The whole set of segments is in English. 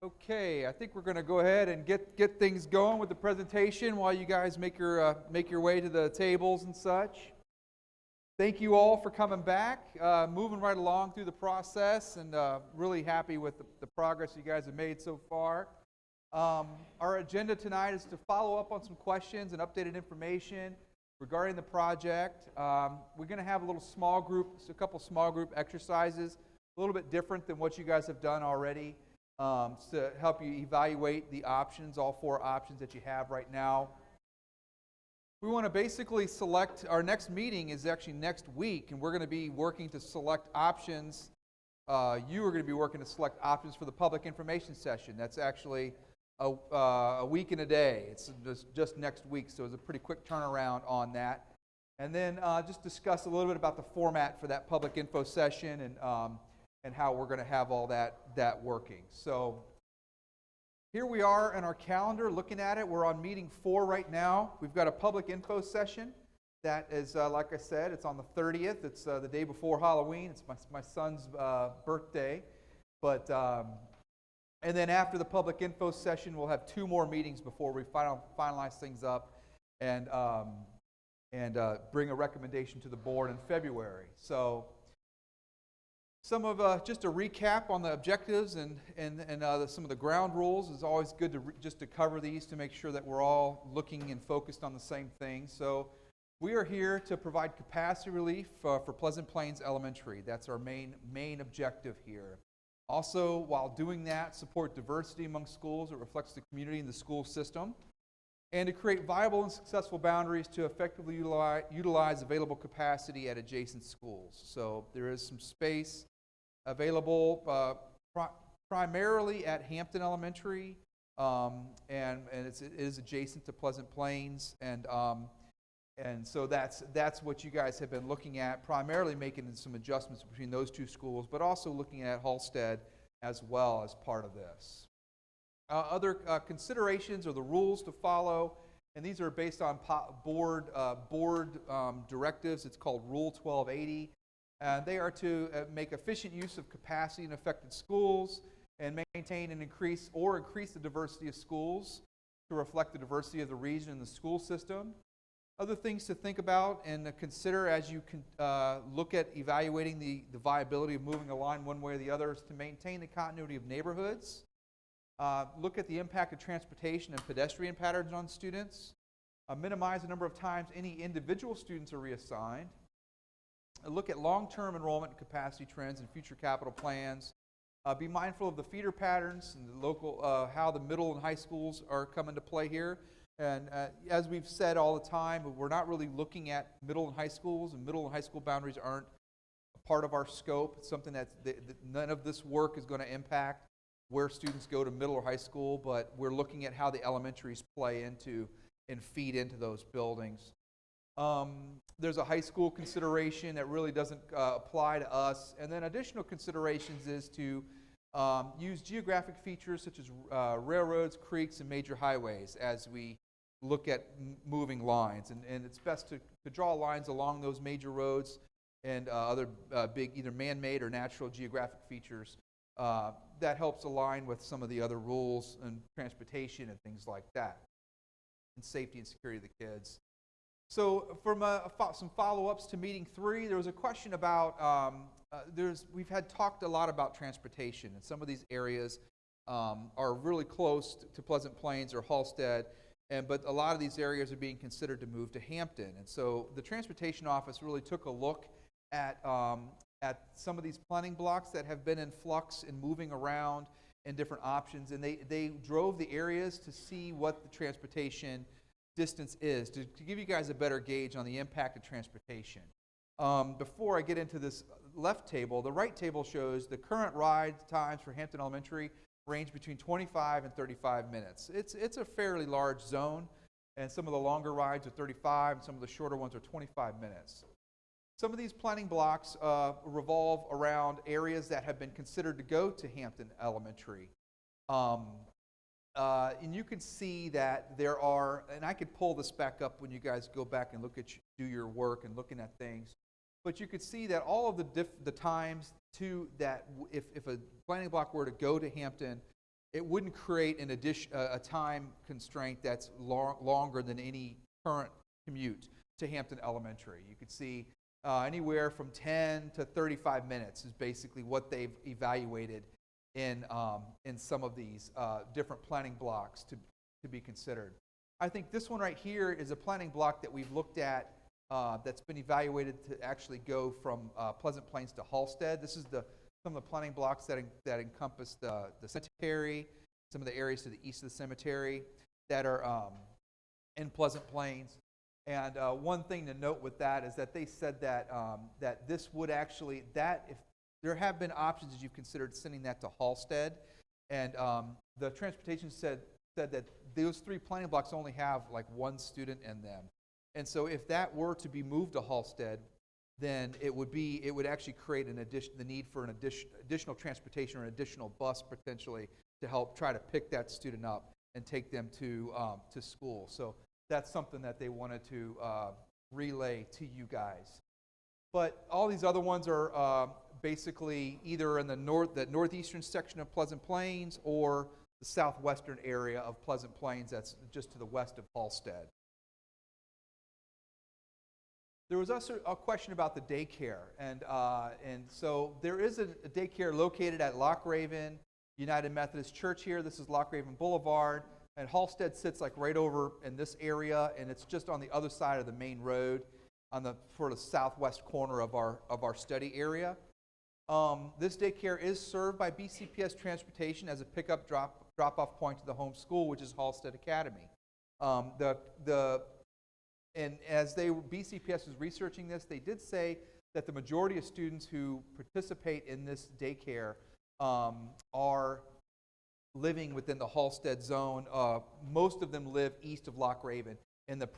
Okay, I think we're going to go ahead and get things going with the presentation while you guys make your way to the tables and such. Thank you all for coming back, moving right along through the process, and really happy with the progress you guys have made so far. Our agenda tonight is to follow up on some questions and updated information regarding the project. We're going to have a couple small group exercises, a little bit different than what you guys have done already. To help you evaluate the options, all four options that you have right now. We want to basically select, our next meeting is actually next week, and we're going to be working to select options. You are going to be working to select options for the public information session. That's actually a week and a day. It's just next week, so it's a pretty quick turnaround on that. And then just discuss a little bit about the format for that public info session and how we're going to have all that working. So here we are in our calendar looking at it. We're on meeting 4 right now. We've got a public info session that is, like I said, it's on the 30th. It's the day before Halloween. It's my son's birthday. But and then after the public info session, we'll have 2 more meetings before we finalize things up and bring a recommendation to the board in February. So some of just a recap on the objectives and some of the ground rules. Is always good just to cover these to make sure that we're all looking and focused on the same thing. So we are here to provide capacity relief for Pleasant Plains Elementary. That's our main objective here. Also, while doing that, support diversity among schools that reflects the community and the school system, and to create viable and successful boundaries to effectively utilize available capacity at adjacent schools. So there is some space available primarily at Hampton Elementary, and it is adjacent to Pleasant Plains, and so that's what you guys have been looking at, primarily making some adjustments between those 2 schools, but also looking at Halstead as well as part of this. Other considerations are the rules to follow, and these are based on board directives. It's called Rule 1280. They are to make efficient use of capacity in affected schools and maintain and increase the diversity of schools to reflect the diversity of the region and the school system. Other things to think about and consider as you look at evaluating the viability of moving a line one way or the other is to maintain the continuity of neighborhoods, look at the impact of transportation and pedestrian patterns on students, minimize the number of times any individual students are reassigned, look at long-term enrollment and capacity trends and future capital plans. Be mindful of the feeder patterns and the local, how the middle and high schools are coming to play here. And as we've said all the time, we're not really looking at middle and high schools, and middle and high school boundaries aren't a part of our scope. It's something that none of this work is going to impact where students go to middle or high school, but we're looking at how the elementaries play into and feed into those buildings. There's a high school consideration that really doesn't apply to us. And then additional considerations is to use geographic features such as railroads, creeks, and major highways as we look at moving lines. And it's best to draw lines along those major roads and other big either man-made or natural geographic features. That helps align with some of the other rules and transportation and things like that, and safety and security of the kids. So from some follow-ups to meeting 3, there was a question about, we've talked a lot about transportation, and some of these areas are really close to Pleasant Plains or Halstead, but a lot of these areas are being considered to move to Hampton. And so the transportation office really took a look at some of these planning blocks that have been in flux and moving around and different options, and they drove the areas to see what the transportation distance is, to give you guys a better gauge on the impact of transportation. Before I get into this left table, the right table shows the current ride times for Hampton Elementary range between 25 and 35 minutes. It's a fairly large zone, and some of the longer rides are 35, and some of the shorter ones are 25 minutes. Some of these planning blocks revolve around areas that have been considered to go to Hampton Elementary. And you can see that there are, and I could pull this back up when you guys go back and do your work and looking at things. But you could see that all of the times that if a planning block were to go to Hampton, it wouldn't create a time constraint that's longer than any current commute to Hampton Elementary. You could see anywhere from 10 to 35 minutes is basically what they've evaluated in some of these different planning blocks to be considered. I think this one right here is a planning block that we've looked at that's been evaluated to actually go from Pleasant Plains to Halstead. This is some of the planning blocks that encompass the cemetery, some of the areas to the east of the cemetery that are in Pleasant Plains. And one thing to note with that is that they said that that this would actually, if there have been options as you've considered sending that to Halstead, and the transportation said that those 3 planning blocks only have like 1 student in them. And so if that were to be moved to Halstead, then it would actually create the need for an additional transportation or an additional bus potentially to help try to pick that student up and take them to school. So that's something that they wanted to relay to you guys. But all these other ones are basically either in the northeastern section of Pleasant Plains or the southwestern area of Pleasant Plains that's just to the west of Halstead. There was also a question about the daycare, and so there is a daycare located at Loch Raven United Methodist Church here. This is Loch Raven Boulevard, and Halstead sits like right over in this area, and it's just on the other side of the main road, on the sort of southwest corner of our study area. This daycare is served by BCPS Transportation as a pickup drop-off point to the home school, which is Halstead Academy. And as BCPS was researching this, they did say that the majority of students who participate in this daycare are living within the Halstead zone. Most of them live east of Loch Raven in the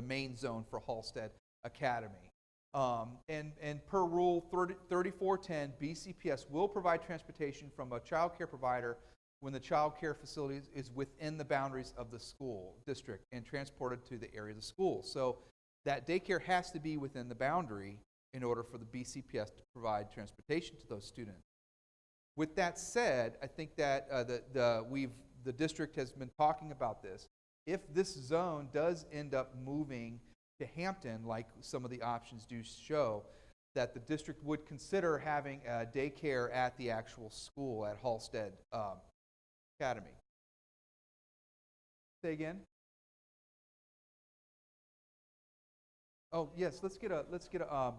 main zone for Halstead Academy. And per Rule 3410, BCPS will provide transportation from a child care provider when the child care facility is within the boundaries of the school district and transported to the area of the school. So that daycare has to be within the boundary in order for the BCPS to provide transportation to those students. With that said, I think that the district has been talking about this. If this zone does end up moving to Hampton, like some of the options do show, that the district would consider having a daycare at the actual school at Halstead Academy. Say again. Oh yes, let's get a.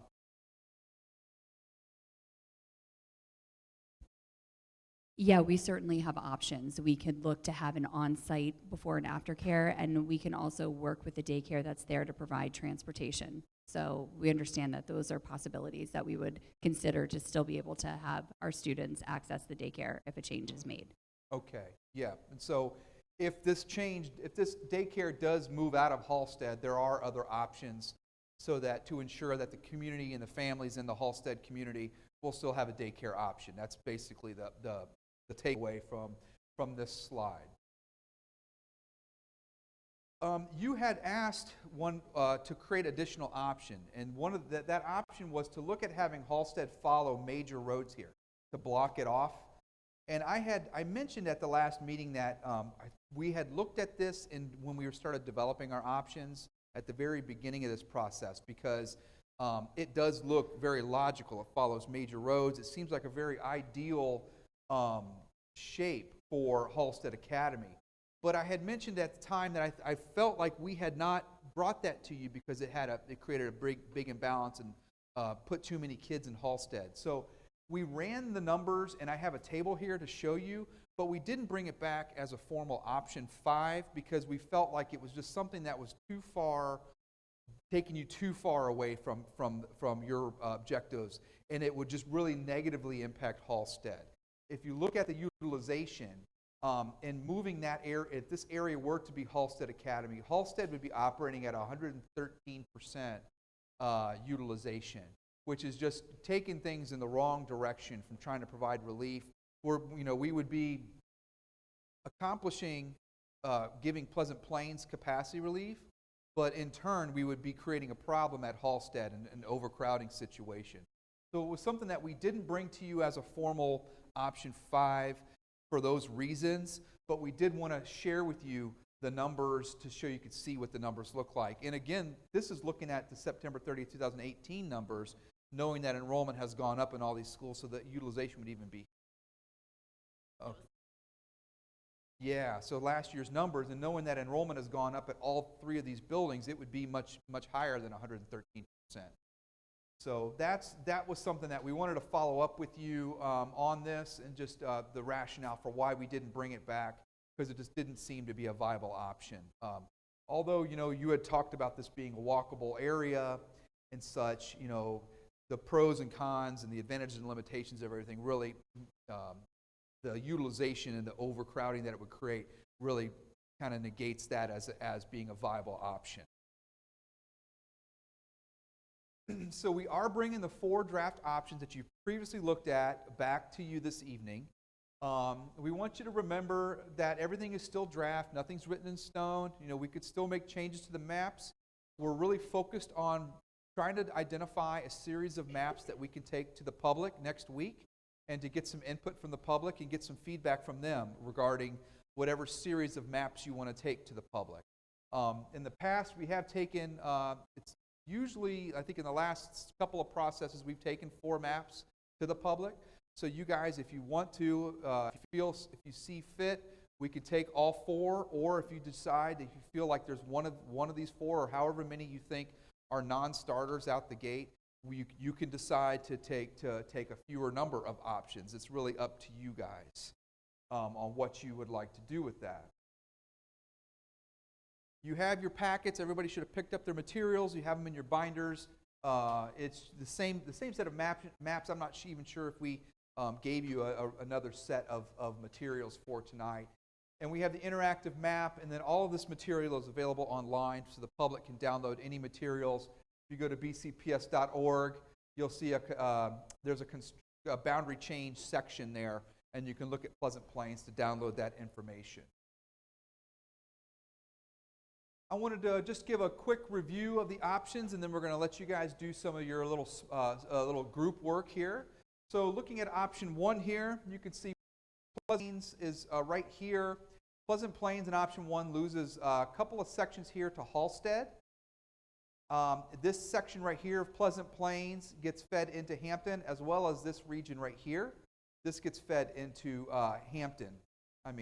Yeah, we certainly have options. We could look to have an on-site before and after care, and we can also work with the daycare that's there to provide transportation. So we understand that those are possibilities that we would consider to still be able to have our students access the daycare if a change is made. Okay, yeah, and so if this daycare does move out of Halstead, there are other options so that to ensure that the community and the families in the Halstead community will still have a daycare option. That's basically the takeaway from this slide. You had asked to create additional option, and one of that option was to look at having Halstead follow major roads here to block it off. And I mentioned at the last meeting that we had looked at this when we started developing our options at the very beginning of this process, because it does look very logical. It follows major roads. It seems like a very ideal shape for Halstead Academy. But I had mentioned at the time that I felt like we had not brought that to you because it created a big imbalance and put too many kids in Halstead. So we ran the numbers, and I have a table here to show you, but we didn't bring it back as a formal option 5 because we felt like it was just something that was too far, taking you too far away from your objectives, and it would just really negatively impact Halstead. If you look at the utilization, and moving that area, if this area were to be Halstead Academy, Halstead would be operating at 113% utilization, which is just taking things in the wrong direction from trying to provide relief. We would be accomplishing giving Pleasant Plains capacity relief, but in turn we would be creating a problem at Halstead and an overcrowding situation. So it was something that we didn't bring to you as a formal option 5. for those reasons, but we did want to share with you the numbers to show you could see what the numbers look like. And again, this is looking at the September 30th, 2018 numbers, knowing that enrollment has gone up in all these schools, so that utilization would even be. Okay. Yeah, so last year's numbers, and knowing that enrollment has gone up at all three of these buildings, it would be much higher than 113%. So that was something that we wanted to follow up with you on this, and just the rationale for why we didn't bring it back, because it just didn't seem to be a viable option. Although, you had talked about this being a walkable area and such, the pros and cons and the advantages and limitations of everything really, the utilization and the overcrowding that it would create really kind of negates that as being a viable option. So we are bringing the 4 draft options that you previously looked at back to you this evening. We want you to remember that everything is still draft. Nothing's written in stone. We could still make changes to the maps. We're really focused on trying to identify a series of maps that we can take to the public next week, and to get some input from the public and get some feedback from them regarding whatever series of maps you want to take to the public. In the past, we have taken, it's usually, I think in the last couple of processes, we've taken 4 maps to the public. So you guys, if you want to, if you see fit, we could take all 4, or if you decide that you feel like there's one of these 4, or however many you think are non-starters out the gate, you can decide to take a fewer number of options. It's really up to you guys on what you would like to do with that. You have your packets. Everybody should have picked up their materials. You have them in your binders. It's the same set of maps. I'm not even sure if we gave you another set of materials for tonight. And we have the interactive map, and then all of this material is available online, so the public can download any materials. If you go to bcps.org, you'll see there's a boundary change section there, and you can look at Pleasant Plains to download that information. I wanted to just give a quick review of the options, and then we're going to let you guys do some of your little group work here. So looking at option 1 here, you can see Pleasant Plains is right here. Pleasant Plains in option 1 loses a couple of sections here to Halstead. This section right here of Pleasant Plains gets fed into Hampton, as well as this region right here. This gets fed into Hampton. I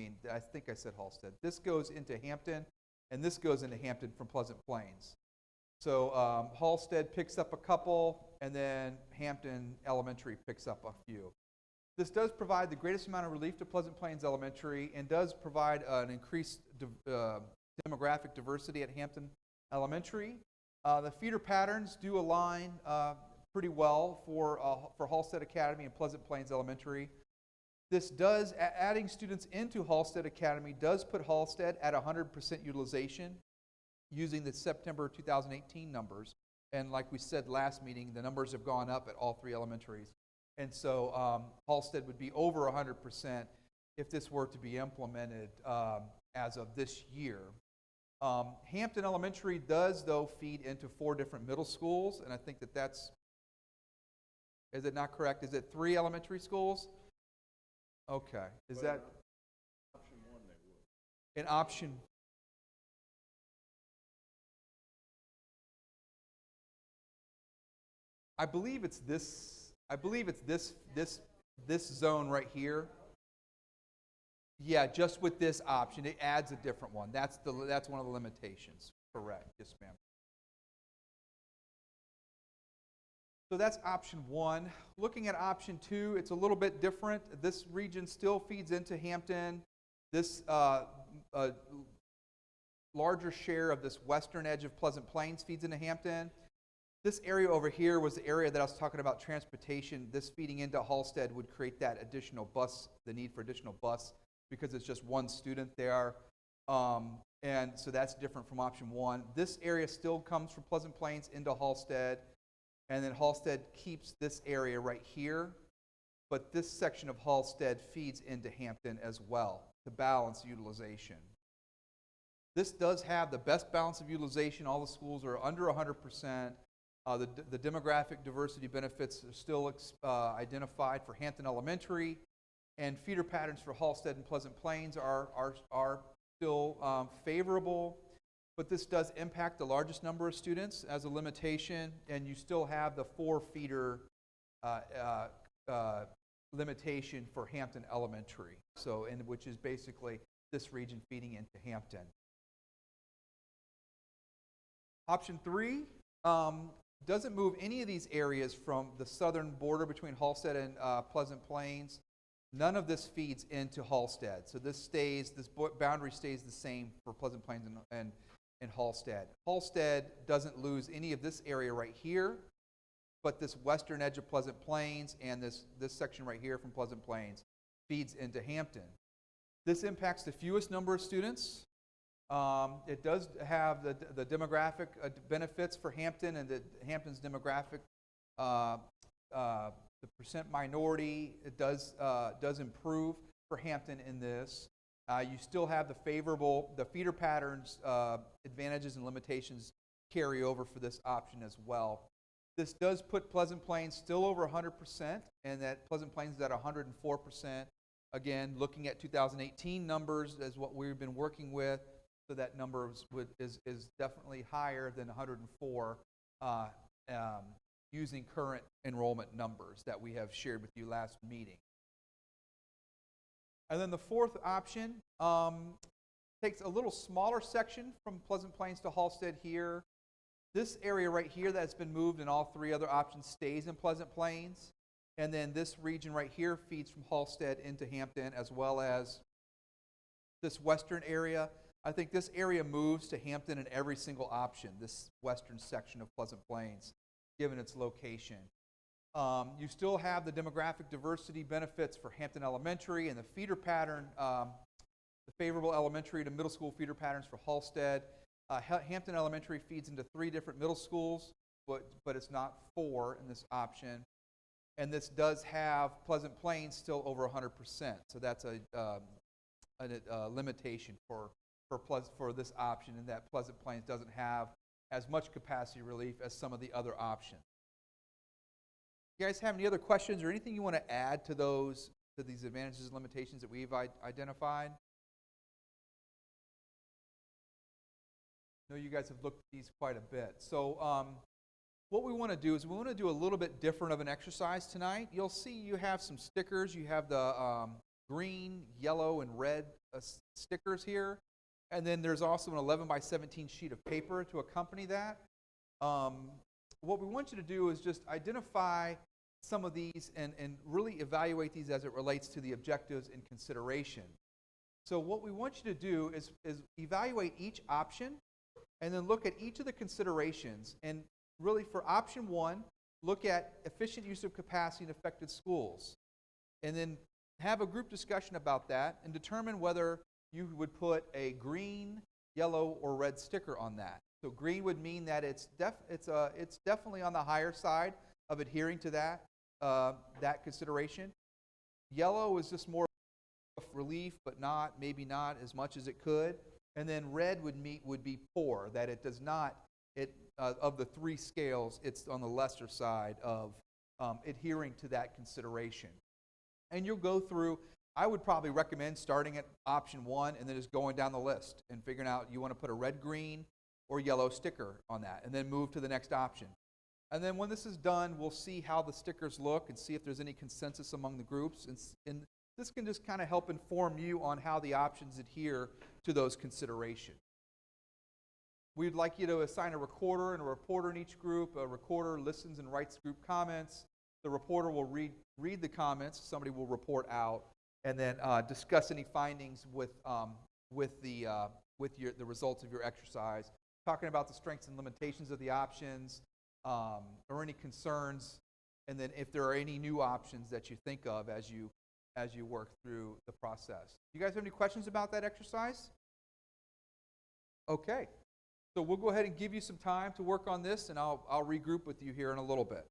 think I said Halstead. This goes into Hampton, and this goes into Hampton from Pleasant Plains. So Halstead picks up a couple, and then Hampton Elementary picks up a few. This does provide the greatest amount of relief to Pleasant Plains Elementary, and does provide an increased demographic diversity at Hampton Elementary. The feeder patterns do align pretty well for Halstead Academy and Pleasant Plains Elementary. This does, adding students into Halstead Academy does put Halstead at 100% utilization using the September 2018 numbers. And like we said last meeting, the numbers have gone up at all 3 elementaries. And so Halstead would be over 100% if this were to be implemented as of this year. Hampton Elementary does, though, feed into 4 different middle schools, and I think that's, is it not correct? Is it 3 elementary schools? Okay. Is that option 1 they would. an option? I believe it's this. I believe it's this zone right here. Yeah, just with this option, it adds a different one. That's one of the limitations. Correct. Yes, ma'am. So that's option 1. Looking at option 2, it's a little bit different. This region still feeds into Hampton. This larger share of this western edge of Pleasant Plains feeds into Hampton. This area over here was the area that I was talking about transportation. This feeding into Halstead would create that additional bus, the need for additional bus, because it's just 1 student there. And so that's different from option 1. This area still comes from Pleasant Plains into Halstead, and then Halstead keeps this area right here, but this section of Halstead feeds into Hampton as well to balance utilization. This does have the best balance of utilization. All the schools are under 100%. The demographic diversity benefits are still identified for Hampton Elementary. And feeder patterns for Halstead and Pleasant Plains are still favorable, but this does impact the largest number of students as a limitation, and you still have the 4 feeder limitation for Hampton Elementary, which is basically this region feeding into Hampton. Option 3 doesn't move any of these areas from the southern border between Halstead and Pleasant Plains. None of this feeds into Halstead, so this boundary stays the same for Pleasant Plains and Halstead. Halstead doesn't lose any of this area right here, but this western edge of Pleasant Plains and this section right here from Pleasant Plains feeds into Hampton. This impacts the fewest number of students. It does have the demographic benefits for Hampton, and Hampton's demographic, the percent minority, it does improve for Hampton in this. You still have the feeder patterns advantages and limitations carry over for this option as well. This does put Pleasant Plains still over 100%, and that Pleasant Plains is at 104%. Again, looking at 2018 numbers as what we've been working with, so that number is definitely higher than 104 using current enrollment numbers that we have shared with you last meeting. And then the fourth option takes a little smaller section from Pleasant Plains to Halstead here. This area right here that's been moved and all 3 other options stays in Pleasant Plains. And then this region right here feeds from Halstead into Hampton, as well as this western area. I think this area moves to Hampton in every single option, this western section of Pleasant Plains, given its location. You still have the demographic diversity benefits for Hampton Elementary and the feeder pattern, the favorable elementary to middle school feeder patterns for Halstead. Hampton Elementary feeds into 3 different middle schools, but it's not 4 in this option. And this does have Pleasant Plains still over 100%, so that's a limitation for this option, in that Pleasant Plains doesn't have as much capacity relief as some of the other options. You guys have any other questions or anything you want to add to these advantages and limitations that we've identified? I know you guys have looked at these quite a bit. So what we want to do is we want to do a little bit different of an exercise tonight. You'll see you have some stickers. You have the green, yellow, and red stickers here. And then there's also an 11 by 17 sheet of paper to accompany that. What we want you to do is just identify some of these and really evaluate these as it relates to the objectives and consideration. So what we want you to do is evaluate each option and then look at each of the considerations. And really for option 1, look at efficient use of capacity in affected schools. And then have a group discussion about that and determine whether you would put a green, yellow, or red sticker on that. So green would mean that it's definitely on the higher side of adhering to that consideration. Yellow is just more relief, but maybe not as much as it could. And then red would be poor, that it does not. Of the 3 scales, it's on the lesser side of adhering to that consideration. And you'll go through. I would probably recommend starting at option 1 and then just going down the list and figuring out you want to put a red, green, or yellow sticker on that, and then move to the next option. And then when this is done, we'll see how the stickers look and see if there's any consensus among the groups. And this can just kind of help inform you on how the options adhere to those considerations. We'd like you to assign a recorder and a reporter in each group. A recorder listens and writes group comments. The reporter will read the comments. Somebody will report out, and then discuss any findings with the results of your exercise, talking about the strengths and limitations of the options, or any concerns, and then if there are any new options that you think of as you work through the process. You guys have any questions about that exercise? Okay, so we'll go ahead and give you some time to work on this, and I'll regroup with you here in a little bit.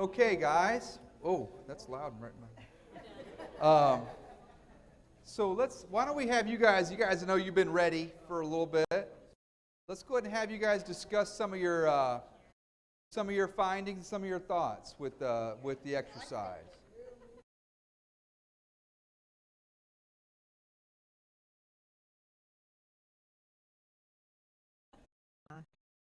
Okay, guys. Oh, that's loud right now. So why don't we have you guys know you've been ready for a little bit. Let's go ahead and have you guys discuss some of your findings, some of your thoughts with the exercise.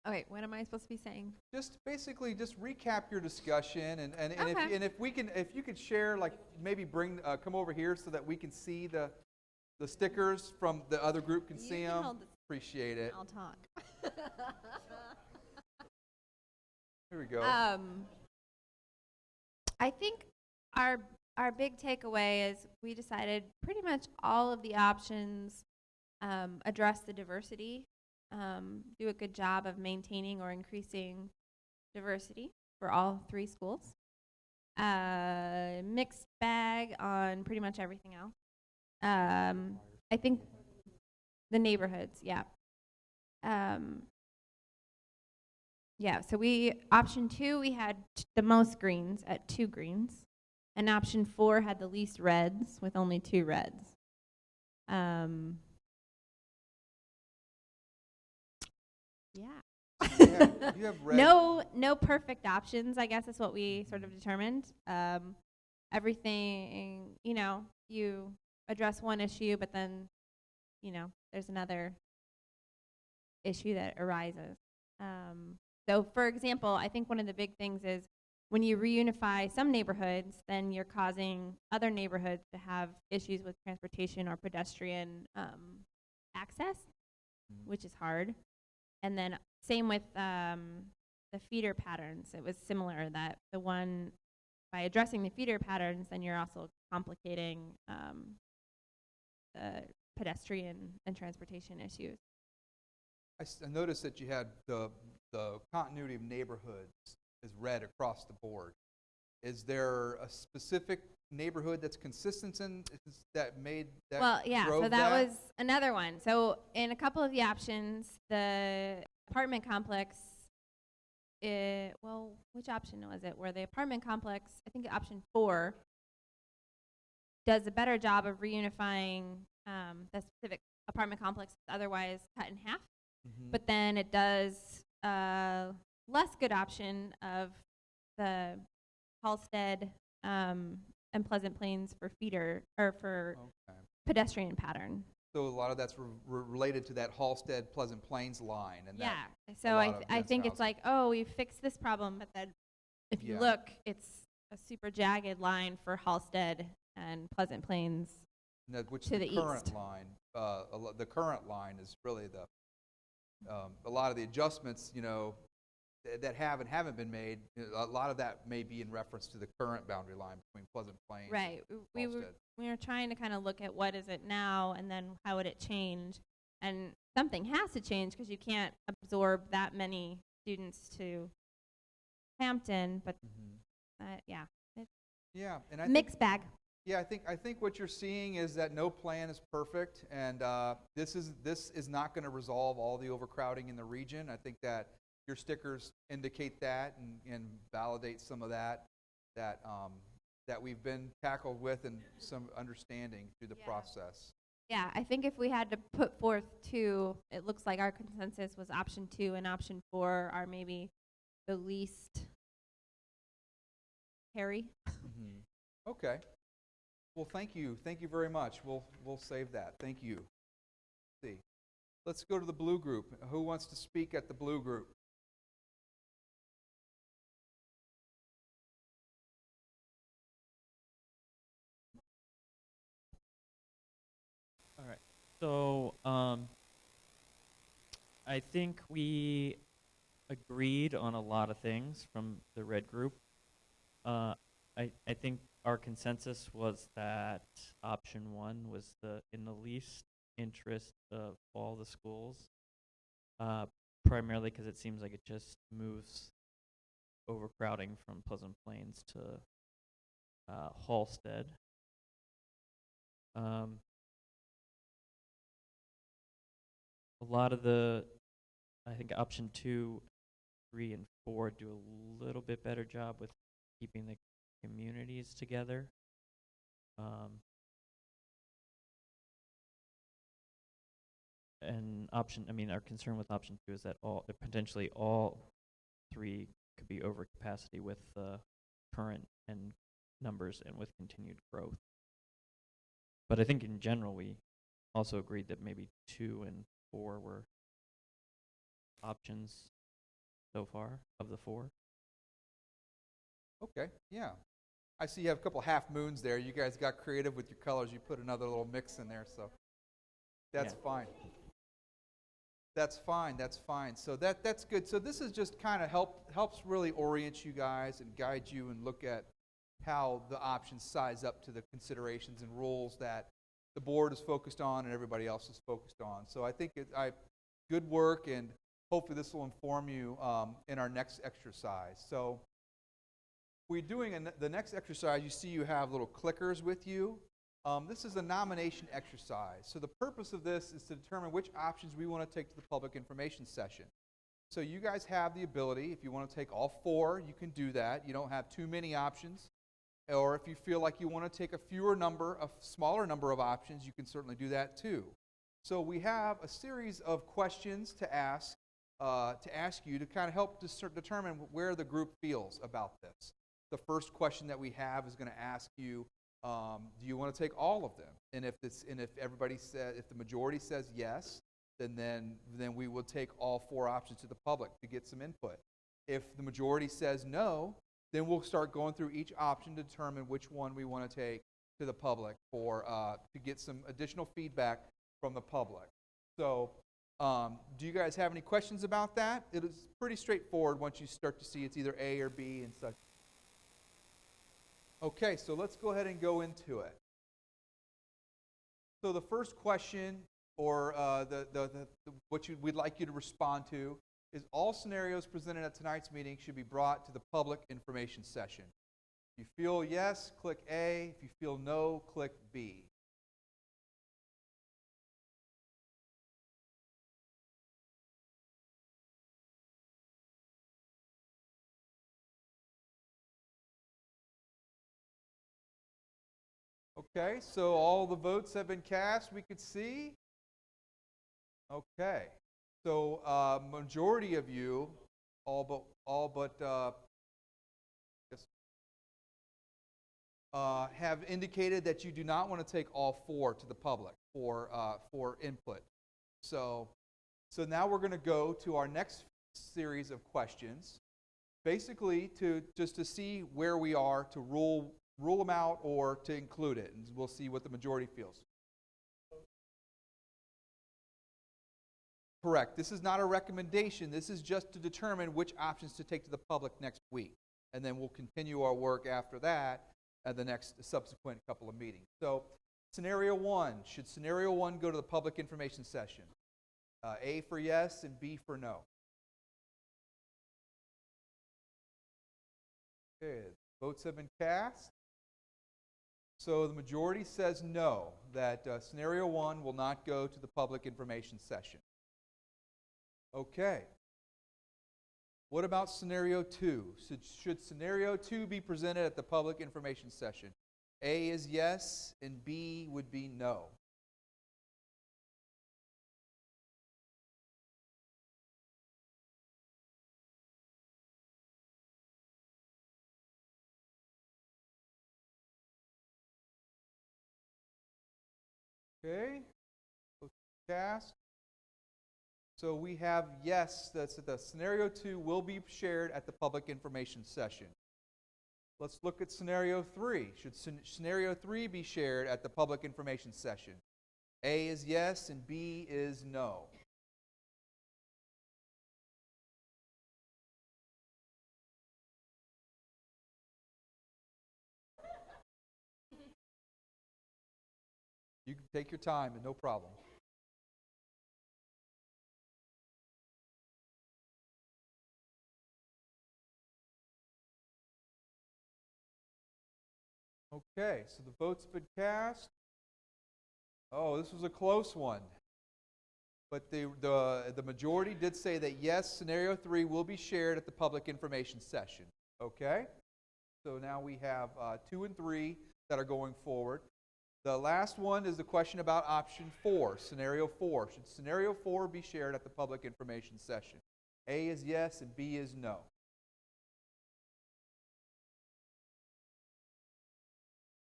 Okay, what am I supposed to be saying? Just basically recap your discussion and Okay. if you could share, like, maybe come over here so that we can see the stickers from the other group can You see can them. hold this. Appreciate it. I'll talk. Here we go. I think our big takeaway is we decided pretty much all of the options address the diversity, do a good job of maintaining or increasing diversity for all 3 schools. Mixed bag on pretty much everything else. I think the neighborhoods, yeah. Yeah, so option 2, we had the most greens at 2 greens. And option 4 had the least reds with only 2 reds. Yeah. You have red. No perfect options, I guess is what we sort of determined. Everything, you address one issue, but then, there's another issue that arises. So, for example, I think one of the big things is when you reunify some neighborhoods, then you're causing other neighborhoods to have issues with transportation or pedestrian access, which is hard. And then same with the feeder patterns. It was similar that by addressing the feeder patterns, then you're also complicating the pedestrian and transportation issues. I noticed that you had the continuity of neighborhoods is red across the board. Is there a specific neighborhood that's consistent that made that? Well, yeah, drove so that was another one. So in a couple of the options, the apartment complex, which option was it? Where the apartment complex, I think option 4, does a better job of reunifying the specific apartment complex that's otherwise cut in half. Mm-hmm. But then it does less good option of the Halsted and Pleasant Plains for feeder or for pedestrian pattern. So a lot of that's related to that Halsted Pleasant Plains line, and yeah. So I think it's like, oh, we fixed this problem, but then if you look, it's a super jagged line for Halsted and Pleasant Plains which to the current east. line. The current line is really a lot of the adjustments, that have and haven't been made. A lot of that may be in reference to the current boundary line between Pleasant Plains. Right. We were trying to kind of look at what is it now and then how would it change. And something has to change because you can't absorb that many students to Hampton. But yeah. Yeah, and Mixed bag. Yeah, I think what you're seeing is that no plan is perfect, and this is not going to resolve all the overcrowding in the region. I think that your stickers indicate that and validate some of that we've been tackled with and some understanding through the process. Yeah, I think if we had to put forth 2, it looks like our consensus was option 2 and option 4 are maybe the least hairy. Mm-hmm. Okay. Well, thank you. Thank you very much. We'll save that. Thank you. Let's see. Let's go to the blue group. Who wants to speak at the blue group? All right. So I think we agreed on a lot of things from the red group. I think our consensus was that option 1 was in the least interest of all the schools, primarily because it seems like it just moves overcrowding from Pleasant Plains to Halsted. A lot of I think option 2, 3, and 4 do a little bit better job with keeping the communities together. And our concern with option 2 is that potentially all 3 could be over capacity with the current and numbers and with continued growth. But I think in general we also agreed that maybe 2 and 4 were options so far of the 4. Okay, yeah. I see you have a couple half moons there. You guys got creative with your colors. You put another little mix in there, so that's fine. That's fine. That's fine. So that's good. So this is just kind of helps really orient you guys and guide you and look at how the options size up to the considerations and rules that the board is focused on and everybody else is focused on. So I think good work, and hopefully this will inform you in our next exercise. So we're doing the next exercise. You see you have little clickers with you. This is a nomination exercise. So the purpose of this is to determine which options we want to take to the public information session. So you guys have the ability, if you want to take all 4, you can do that. You don't have too many options. Or if you feel like you want to take a smaller number of options, you can certainly do that too. So we have a series of questions to ask you to kind of help determine where the group feels about this. The first question that we have is going to ask you, do you want to take all of them? And if the majority says yes, then we will take all 4 options to the public to get some input. If the majority says no, then we'll start going through each option to determine which one we want to take to the public to get some additional feedback from the public. So, do you guys have any questions about that? It is pretty straightforward once you start to see it's either A or B and such. Okay, so let's go ahead and go into it. So the first question, or we'd like you to respond to, is all scenarios presented at tonight's meeting should be brought to the public information session. If you feel yes, click A. If you feel no, click B. Okay, so all the votes have been cast, we could see. Okay, so majority of you, have indicated that you do not want to take all 4 to the public for input. So now we're going to go to our next series of questions, basically just to see where we are, to rule them out or to include it, and we'll see what the majority feels. Correct. This is not a recommendation. This is just to determine which options to take to the public next week. And then we'll continue our work after that at the next subsequent couple of meetings. So, scenario 1. Should scenario 1 go to the public information session? A for yes and B for no. Okay, votes have been cast. So the majority says no, that scenario 1 will not go to the public information session. Okay. What about scenario 2? Should scenario 2 be presented at the public information session? A is yes, and B would be no. Okay. Cast. So we have yes, that's the scenario 2 will be shared at the public information session. Let's look at scenario 3. Should scenario 3 be shared at the public information session? A is yes and B is no. You can take your time and no problem. Okay, so the vote's been cast. Oh, this was a close one. But the majority did say that yes, scenario 3 will be shared at the public information session. Okay? So now we have 2 and 3 that are going forward. The last one is the question about option 4, scenario 4. Should scenario 4 be shared at the public information session? A is yes and B is no.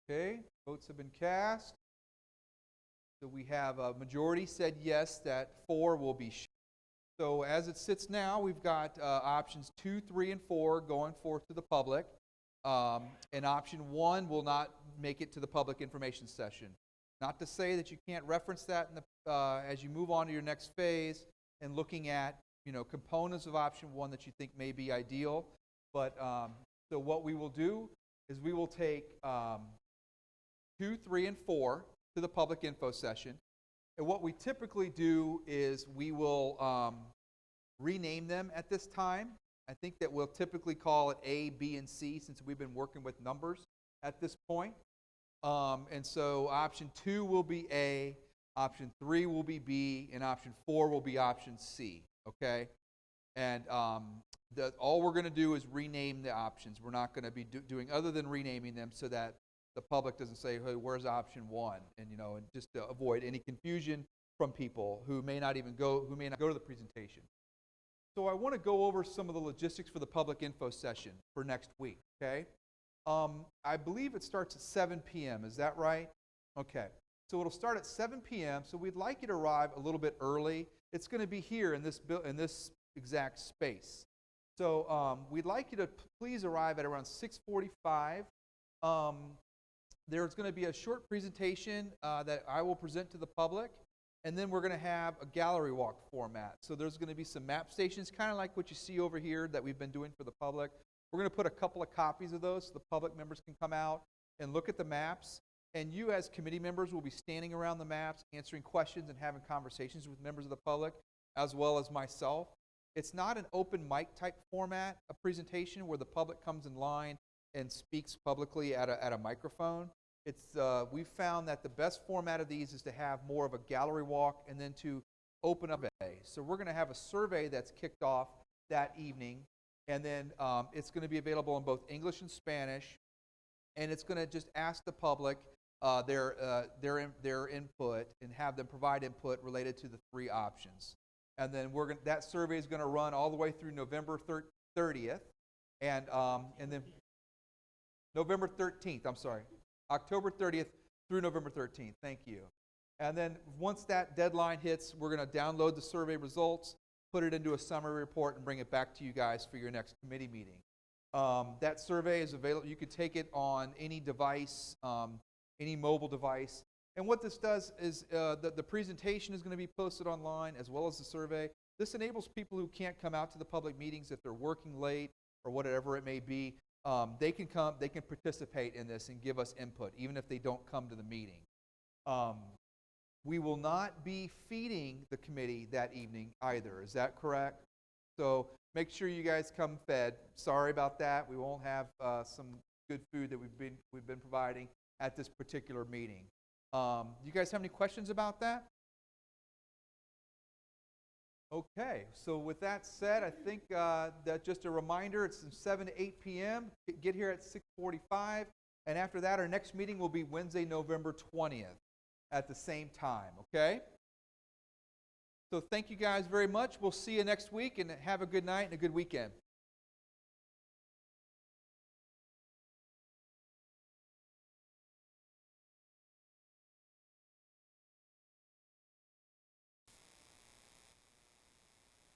Okay, votes have been cast. So we have a majority said yes, that 4 will be shared. So as it sits now, we've got options 2, 3, and 4 going forth to the public. And option 1 will not make it to the public information session. Not to say that you can't reference that in the, as you move on to your next phase and looking at, components of option 1 that you think may be ideal. But so what we will do is we will take 2, 3, and 4 to the public info session. And what we typically do is we will rename them at this time. I think that we'll typically call it A, B, and C since we've been working with numbers at this point. And so option 2 will be A, option 3 will be B, and option 4 will be option C, okay? And all we're going to do is rename the options. We're not going to be doing other than renaming them so that the public doesn't say, hey, where's option 1? And, and just to avoid any confusion from people who may not go to the presentation. So I want to go over some of the logistics for the public info session for next week, okay? I believe it starts at 7 p.m. Is that right? Okay. So it'll start at 7 p.m. So we'd like you to arrive a little bit early. It's going to be here in this exact space. So we'd like you to please arrive at around 6:45. There's going to be a short presentation that I will present to the public, and then we're going to have a gallery walk format. So there's going to be some map stations, kind of like what you see over here that we've been doing for the public. We're going to put a couple of copies of those so the public members can come out and look at the maps. And you as committee members will be standing around the maps, answering questions and having conversations with members of the public, as well as myself. It's not an open mic type format, a presentation where the public comes in line and speaks publicly at a microphone. We've found that the best format of these is to have more of a gallery walk and then to open up a day. So we're going to have a survey that's kicked off that evening, and then it's going to be available in both English and Spanish, and it's going to just ask the public their input and have them provide input related to the 3 options. And then that survey is going to run all the way through November 30th, and then November 13th, I'm sorry. October 30th through November 13th. Thank you. And then once that deadline hits, we're going to download the survey results, put it into a summary report, and bring it back to you guys for your next committee meeting. That survey is available. You could take it on any device, any mobile device. And what this does is the presentation is going to be posted online as well as the survey. This enables people who can't come out to the public meetings if they're working late or whatever it may be. They can participate in this and give us input, even if they don't come to the meeting. We will not be feeding the committee that evening either. Is that correct? So make sure you guys come fed. Sorry about that. We won't have some good food that we've been providing at this particular meeting. Do you guys have any questions about that? Okay, so with that said, I think that just a reminder, it's from 7 to 8 p.m. Get here at 6:45, and after that, our next meeting will be Wednesday, November 20th at the same time, okay? So thank you guys very much. We'll see you next week, and have a good night and a good weekend.